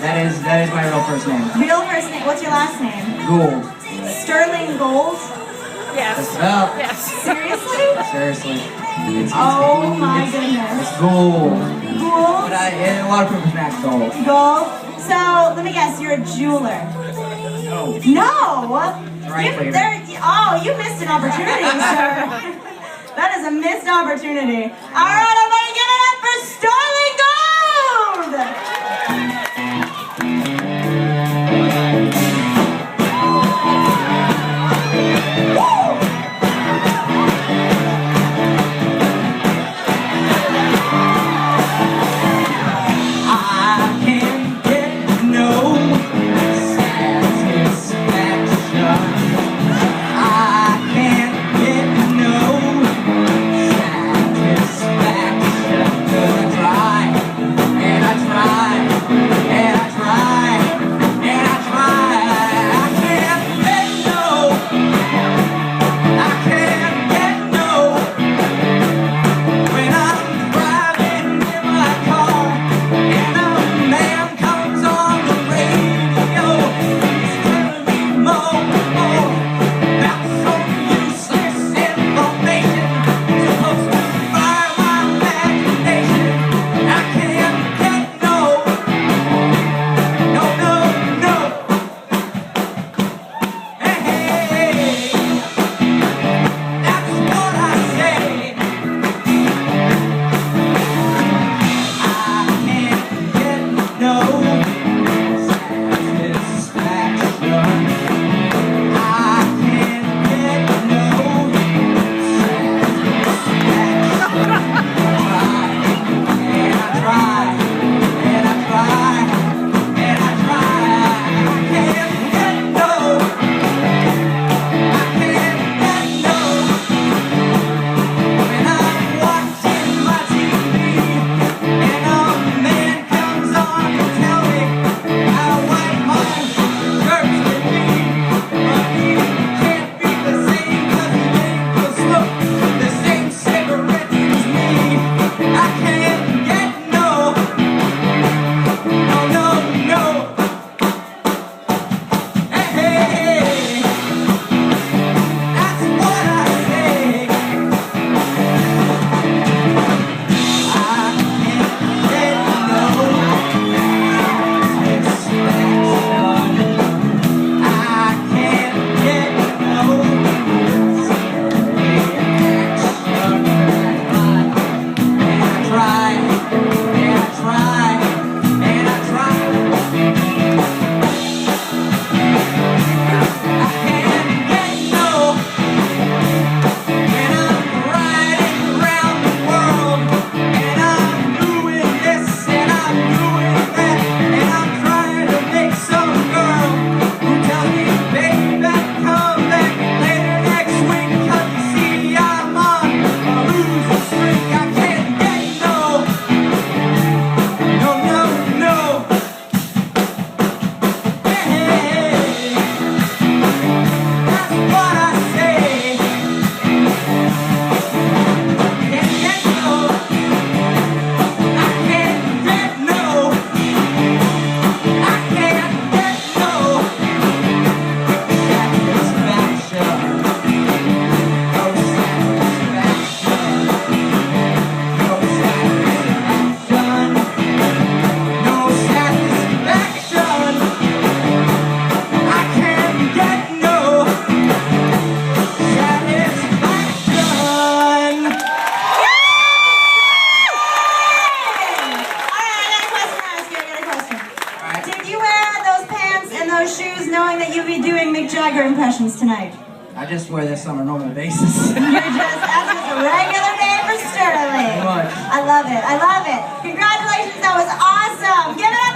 That is my real first name. Real first name. What's your last name? Gould. Sterling Gold? Yes. Oh. Yes. Seriously? Seriously. Oh my goodness. It's Gould. Gold? But a lot of people pronounce Gold. Gold? So, let me guess, you're a jeweler. No. No! Right You, later. you missed an opportunity, sir. That is a missed opportunity. All right, everybody give it up for Sterling knowing that you'll be doing Mick Jagger impressions tonight? I just wear this on a normal basis. That's just a regular day for Sterling. Pretty much. I love it. I love it. Congratulations. That was awesome. Give it up.